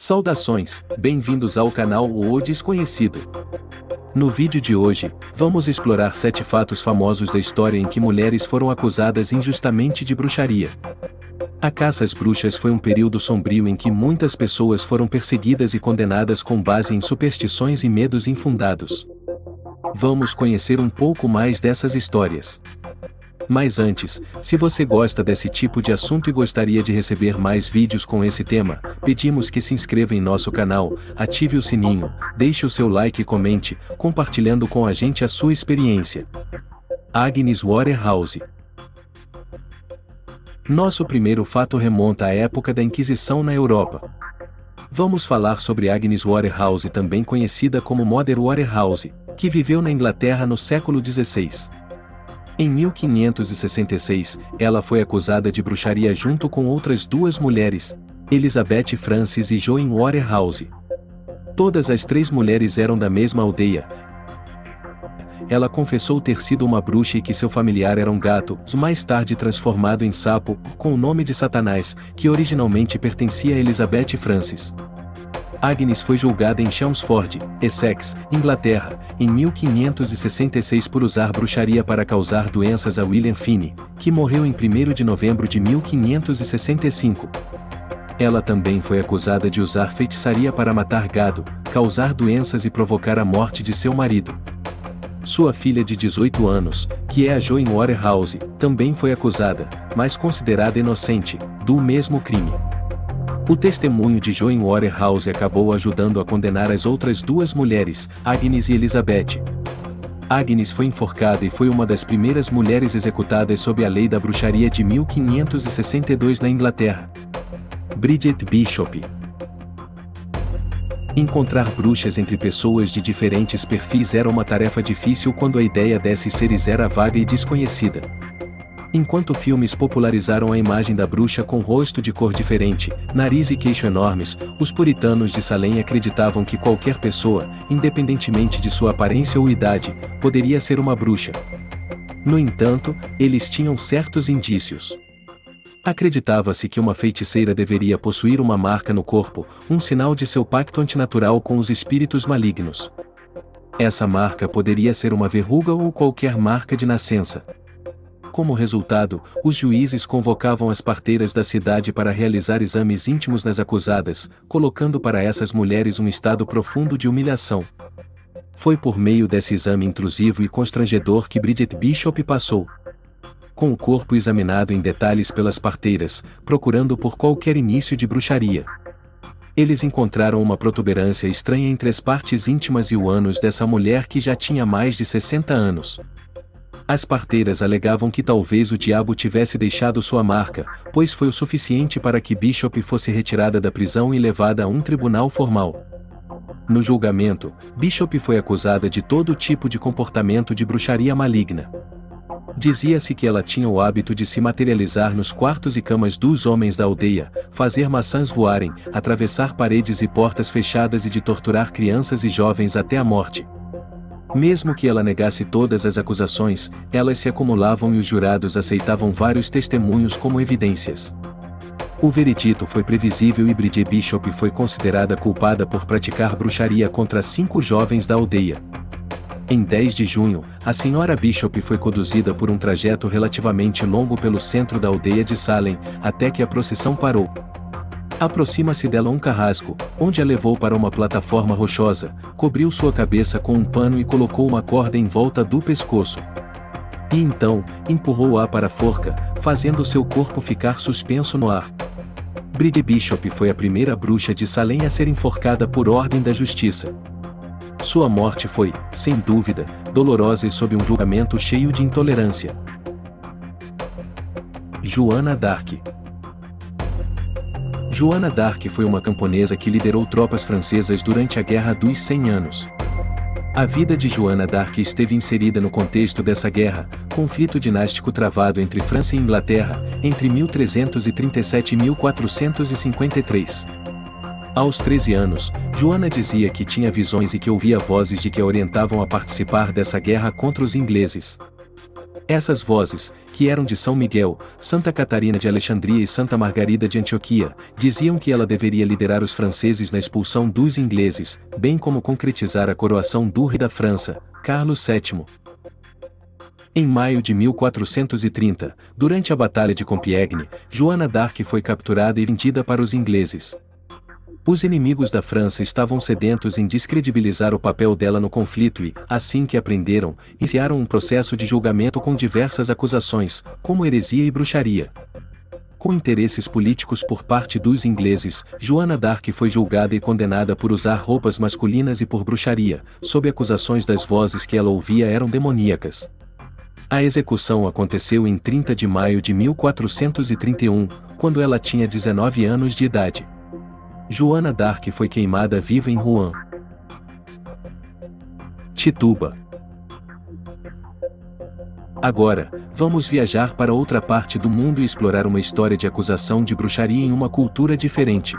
Saudações, bem-vindos ao canal O Desconhecido. No vídeo de hoje, vamos explorar 7 fatos famosos da história em que mulheres foram acusadas injustamente de bruxaria. A caça às bruxas foi um período sombrio em que muitas pessoas foram perseguidas e condenadas com base em superstições e medos infundados. Vamos conhecer um pouco mais dessas histórias. Mas antes, se você gosta desse tipo de assunto e gostaria de receber mais vídeos com esse tema, pedimos que se inscreva em nosso canal, ative o sininho, deixe o seu like e comente, compartilhando com a gente a sua experiência. Agnes Waterhouse. Nosso primeiro fato remonta à época da Inquisição na Europa. Vamos falar sobre Agnes Waterhouse, também conhecida como Mother Waterhouse, que viveu na Inglaterra no século XVI. Em 1566, ela foi acusada de bruxaria junto com outras 2 mulheres, Elizabeth Frances e Joan Waterhouse. Todas as 3 mulheres eram da mesma aldeia. Ela confessou ter sido uma bruxa e que seu familiar era um gato, mais tarde transformado em sapo, com o nome de Satanás, que originalmente pertencia a Elizabeth Frances. Agnes foi julgada em Chelmsford, Essex, Inglaterra, em 1566 por usar bruxaria para causar doenças a William Finney, que morreu em 1º de novembro de 1565. Ela também foi acusada de usar feitiçaria para matar gado, causar doenças e provocar a morte de seu marido. Sua filha de 18 anos, que é a Joan Waterhouse, também foi acusada, mas considerada inocente, do mesmo crime. O testemunho de Joan Waterhouse acabou ajudando a condenar as outras 2 mulheres, Agnes e Elizabeth. Agnes foi enforcada e foi uma das primeiras mulheres executadas sob a lei da bruxaria de 1562 na Inglaterra. Bridget Bishop. Encontrar bruxas entre pessoas de diferentes perfis era uma tarefa difícil quando a ideia desses seres era vaga e desconhecida. Enquanto filmes popularizaram a imagem da bruxa com rosto de cor diferente, nariz e queixo enormes, os puritanos de Salem acreditavam que qualquer pessoa, independentemente de sua aparência ou idade, poderia ser uma bruxa. No entanto, eles tinham certos indícios. Acreditava-se que uma feiticeira deveria possuir uma marca no corpo, um sinal de seu pacto antinatural com os espíritos malignos. Essa marca poderia ser uma verruga ou qualquer marca de nascença. Como resultado, os juízes convocavam as parteiras da cidade para realizar exames íntimos nas acusadas, colocando para essas mulheres um estado profundo de humilhação. Foi por meio desse exame intrusivo e constrangedor que Bridget Bishop passou. Com o corpo examinado em detalhes pelas parteiras, procurando por qualquer início de bruxaria. Eles encontraram uma protuberância estranha entre as partes íntimas e o ânus dessa mulher que já tinha mais de 60 anos. As parteiras alegavam que talvez o diabo tivesse deixado sua marca, pois foi o suficiente para que Bishop fosse retirada da prisão e levada a um tribunal formal. No julgamento, Bishop foi acusada de todo tipo de comportamento de bruxaria maligna. Dizia-se que ela tinha o hábito de se materializar nos quartos e camas dos homens da aldeia, fazer maçãs voarem, atravessar paredes e portas fechadas e de torturar crianças e jovens até a morte. Mesmo que ela negasse todas as acusações, elas se acumulavam e os jurados aceitavam vários testemunhos como evidências. O veredito foi previsível e Bridget Bishop foi considerada culpada por praticar bruxaria contra 5 jovens da aldeia. Em 10 de junho, a senhora Bishop foi conduzida por um trajeto relativamente longo pelo centro da aldeia de Salem, até que a procissão parou. Aproxima-se dela um carrasco, onde a levou para uma plataforma rochosa, cobriu sua cabeça com um pano e colocou uma corda em volta do pescoço. E então, empurrou-a para a forca, fazendo seu corpo ficar suspenso no ar. Bridget Bishop foi a primeira bruxa de Salem a ser enforcada por ordem da justiça. Sua morte foi, sem dúvida, dolorosa e sob um julgamento cheio de intolerância. Joana d'Arc. Joana d'Arc foi uma camponesa que liderou tropas francesas durante a Guerra dos 100 Anos. A vida de Joana d'Arc esteve inserida no contexto dessa guerra, conflito dinástico travado entre França e Inglaterra, entre 1337 e 1453. Aos 13 anos, Joana dizia que tinha visões e que ouvia vozes de que a orientavam a participar dessa guerra contra os ingleses. Essas vozes, que eram de São Miguel, Santa Catarina de Alexandria e Santa Margarida de Antioquia, diziam que ela deveria liderar os franceses na expulsão dos ingleses, bem como concretizar a coroação do rei da França, Carlos VII. Em maio de 1430, durante a Batalha de Compiègne, Joana d'Arc foi capturada e vendida para os ingleses. Os inimigos da França estavam sedentos em descredibilizar o papel dela no conflito e, assim que aprenderam, iniciaram um processo de julgamento com diversas acusações, como heresia e bruxaria. Com interesses políticos por parte dos ingleses, Joana d'Arc foi julgada e condenada por usar roupas masculinas e por bruxaria, sob acusações das vozes que ela ouvia eram demoníacas. A execução aconteceu em 30 de maio de 1431, quando ela tinha 19 anos de idade. Joana d'Arc foi queimada viva em Rouen. Tituba. Agora, vamos viajar para outra parte do mundo e explorar uma história de acusação de bruxaria em uma cultura diferente.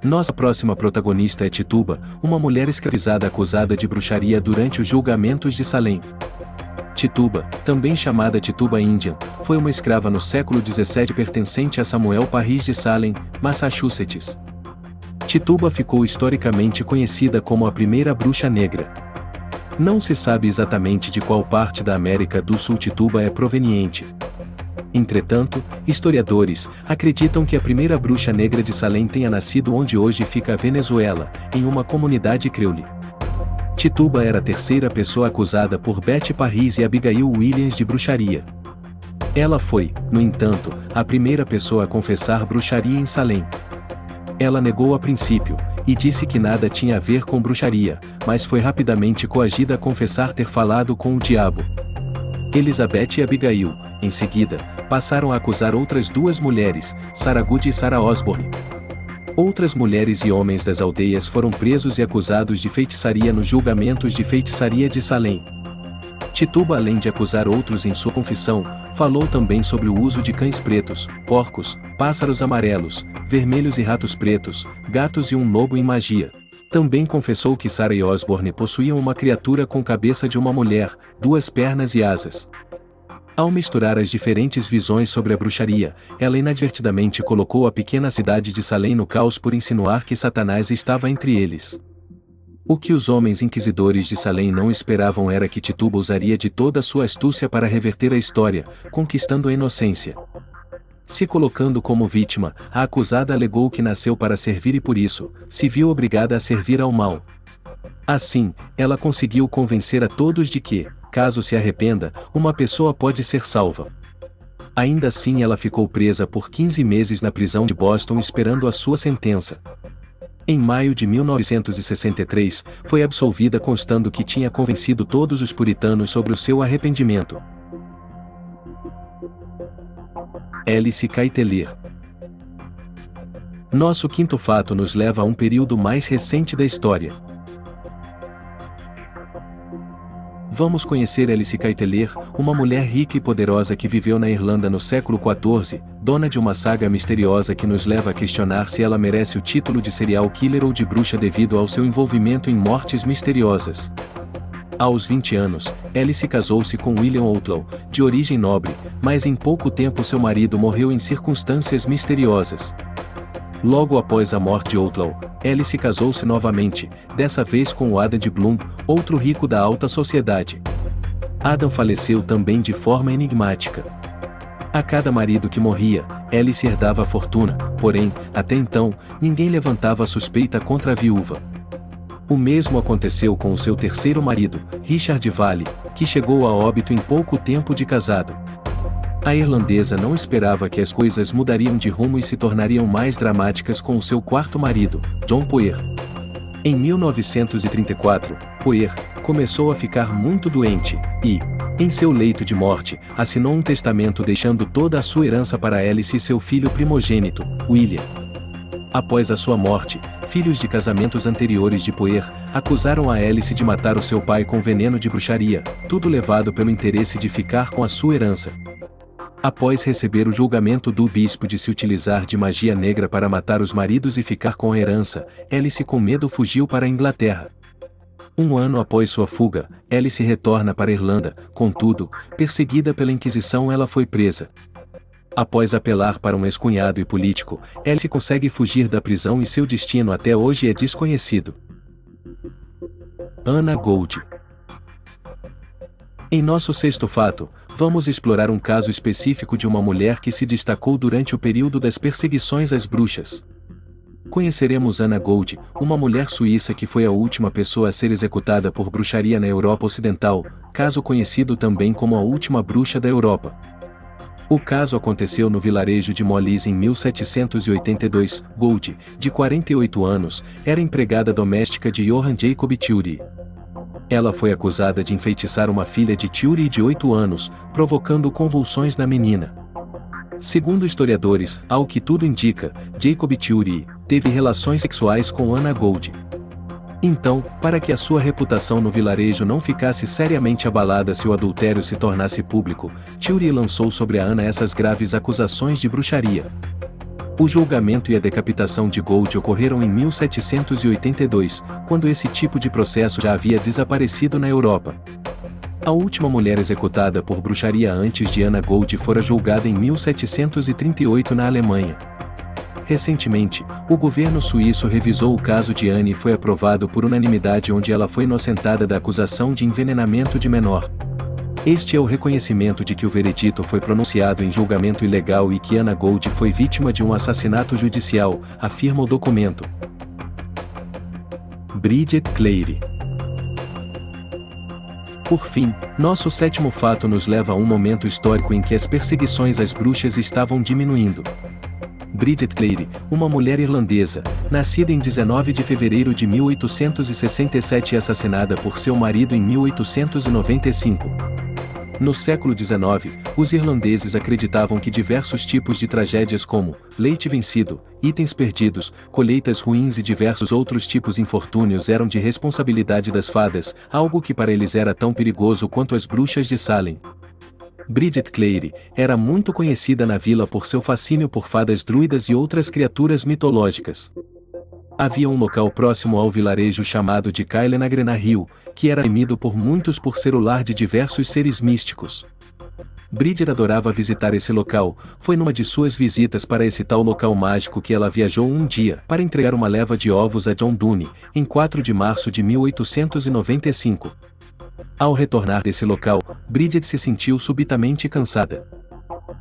Nossa próxima protagonista é Tituba, uma mulher escravizada acusada de bruxaria durante os julgamentos de Salem. Tituba, também chamada Tituba Indian, foi uma escrava no século XVII pertencente a Samuel Parris de Salem, Massachusetts. Tituba ficou historicamente conhecida como a primeira bruxa negra. Não se sabe exatamente de qual parte da América do Sul Tituba é proveniente. Entretanto, historiadores acreditam que a primeira bruxa negra de Salem tenha nascido onde hoje fica a Venezuela, em uma comunidade creole. Tituba era a terceira pessoa acusada por Betty Parris e Abigail Williams de bruxaria. Ela foi, no entanto, a primeira pessoa a confessar bruxaria em Salem. Ela negou a princípio, e disse que nada tinha a ver com bruxaria, mas foi rapidamente coagida a confessar ter falado com o diabo. Elizabeth e Abigail, em seguida, passaram a acusar outras duas mulheres, Sarah Good e Sarah Osborne. Outras mulheres e homens das aldeias foram presos e acusados de feitiçaria nos julgamentos de feitiçaria de Salem. Tituba, além de acusar outros em sua confissão, falou também sobre o uso de cães pretos, porcos, pássaros amarelos, vermelhos e ratos pretos, gatos e um lobo em magia. Também confessou que Sarah e Osborne possuíam uma criatura com cabeça de uma mulher, duas pernas e asas. Ao misturar as diferentes visões sobre a bruxaria, ela inadvertidamente colocou a pequena cidade de Salem no caos por insinuar que Satanás estava entre eles. O que os homens inquisidores de Salem não esperavam era que Tituba usaria de toda a sua astúcia para reverter a história, conquistando a inocência. Se colocando como vítima, a acusada alegou que nasceu para servir e por isso, se viu obrigada a servir ao mal. Assim, ela conseguiu convencer a todos de que, caso se arrependa, uma pessoa pode ser salva. Ainda assim, ela ficou presa por 15 meses na prisão de Boston esperando a sua sentença. Em maio de 1963, foi absolvida constando que tinha convencido todos os puritanos sobre o seu arrependimento. Alice Caiteler. Nosso quinto fato nos leva a um período mais recente da história. Vamos conhecer Alice Caiteler, uma mulher rica e poderosa que viveu na Irlanda no século XIV, dona de uma saga misteriosa que nos leva a questionar se ela merece o título de serial killer ou de bruxa devido ao seu envolvimento em mortes misteriosas. Aos 20 anos, Alice casou-se com William Outlaw, de origem nobre, mas em pouco tempo seu marido morreu em circunstâncias misteriosas. Logo após a morte de Outlaw, Alice casou-se novamente, dessa vez com o Adam de Bloom, outro rico da alta sociedade. Adam faleceu também de forma enigmática. A cada marido que morria, Alice herdava a fortuna, porém, até então, ninguém levantava a suspeita contra a viúva. O mesmo aconteceu com o seu terceiro marido, Richard Vale, que chegou a óbito em pouco tempo de casado. A irlandesa não esperava que as coisas mudariam de rumo e se tornariam mais dramáticas com o seu quarto marido, John Poer. Em 1934, Poer começou a ficar muito doente e, em seu leito de morte, assinou um testamento deixando toda a sua herança para Alice e seu filho primogênito, William. Após a sua morte, filhos de casamentos anteriores de Poer acusaram a Alice de matar o seu pai com veneno de bruxaria, tudo levado pelo interesse de ficar com a sua herança. Após receber o julgamento do bispo de se utilizar de magia negra para matar os maridos e ficar com a herança, Alice com medo fugiu para a Inglaterra. Um ano após sua fuga, Alice retorna para a Irlanda, contudo, perseguida pela Inquisição, ela foi presa. Após apelar para um ex-cunhado e político, Alice consegue fugir da prisão e seu destino até hoje é desconhecido. Anna Gold. Em nosso sexto fato, vamos explorar um caso específico de uma mulher que se destacou durante o período das perseguições às bruxas. Conheceremos Anna Gold, uma mulher suíça que foi a última pessoa a ser executada por bruxaria na Europa Ocidental, caso conhecido também como a última bruxa da Europa. O caso aconteceu no vilarejo de Molise em 1782. Gold, de 48 anos, era empregada doméstica de Johann Jacob Thury. Ela foi acusada de enfeitiçar uma filha de Thury de 8 anos, provocando convulsões na menina. Segundo historiadores, ao que tudo indica, Jacob Thury teve relações sexuais com Anna Gold. Então, para que a sua reputação no vilarejo não ficasse seriamente abalada se o adultério se tornasse público, Thury lançou sobre a Anna essas graves acusações de bruxaria. O julgamento e a decapitação de Gold ocorreram em 1782, quando esse tipo de processo já havia desaparecido na Europa. A última mulher executada por bruxaria antes de Anna Gold fora julgada em 1738 na Alemanha. Recentemente, o governo suíço revisou o caso de Anne e foi aprovado por unanimidade, onde ela foi inocentada da acusação de envenenamento de menor. Este é o reconhecimento de que o veredito foi pronunciado em julgamento ilegal e que Anna Gold foi vítima de um assassinato judicial, afirma o documento. Bridget Clary. Por fim, nosso sétimo fato nos leva a um momento histórico em que as perseguições às bruxas estavam diminuindo. Bridget Clary, uma mulher irlandesa, nascida em 19 de fevereiro de 1867 e assassinada por seu marido em 1895. No século XIX, os irlandeses acreditavam que diversos tipos de tragédias como leite vencido, itens perdidos, colheitas ruins e diversos outros tipos de infortúnios eram de responsabilidade das fadas, algo que para eles era tão perigoso quanto as bruxas de Salem. Bridget Clary era muito conhecida na vila por seu fascínio por fadas druidas e outras criaturas mitológicas. Havia um local próximo ao vilarejo chamado de Cailhenagrenaghill, que era temido por muitos por ser o lar de diversos seres místicos. Bridget adorava visitar esse local. Foi numa de suas visitas para esse tal local mágico que ela viajou um dia para entregar uma leva de ovos a John Donne, em 4 de março de 1895. Ao retornar desse local, Bridget se sentiu subitamente cansada.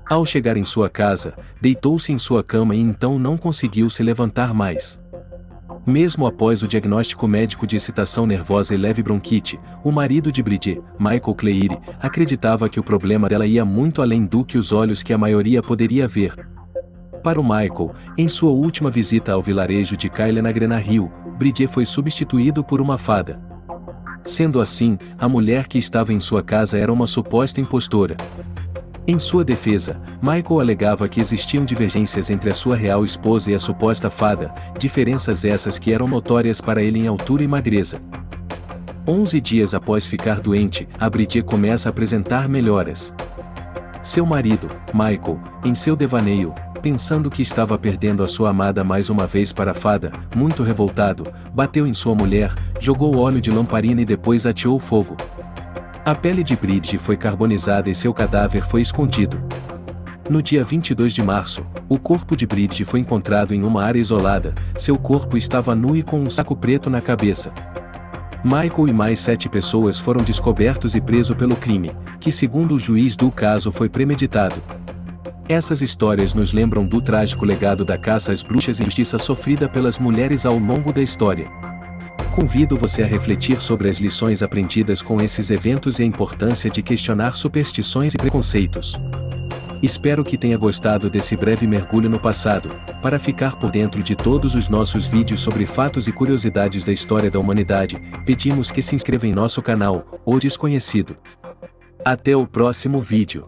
Ao chegar em sua casa, deitou-se em sua cama e então não conseguiu se levantar mais. Mesmo após o diagnóstico médico de excitação nervosa e leve bronquite, o marido de Bridget, Michael Clary, acreditava que o problema dela ia muito além do que os olhos que a maioria poderia ver. Para o Michael, em sua última visita ao vilarejo de Cailhenagrenaghill, Bridget foi substituído por uma fada. Sendo assim, a mulher que estava em sua casa era uma suposta impostora. Em sua defesa, Michael alegava que existiam divergências entre a sua real esposa e a suposta fada, diferenças essas que eram notórias para ele em altura e magreza. 11 dias após ficar doente, a Bridget começa a apresentar melhoras. Seu marido, Michael, em seu devaneio, pensando que estava perdendo a sua amada mais uma vez para a fada, muito revoltado, bateu em sua mulher, jogou óleo de lamparina e depois ateou fogo. A pele de Bridget foi carbonizada e seu cadáver foi escondido. No dia 22 de março, o corpo de Bridget foi encontrado em uma área isolada. Seu corpo estava nu e com um saco preto na cabeça. Michael e mais 7 pessoas foram descobertos e presos pelo crime, que segundo o juiz do caso foi premeditado. Essas histórias nos lembram do trágico legado da caça às bruxas e injustiça sofrida pelas mulheres ao longo da história. Convido você a refletir sobre as lições aprendidas com esses eventos e a importância de questionar superstições e preconceitos. Espero que tenha gostado desse breve mergulho no passado. Para ficar por dentro de todos os nossos vídeos sobre fatos e curiosidades da história da humanidade, pedimos que se inscreva em nosso canal, O Desconhecido. Até o próximo vídeo.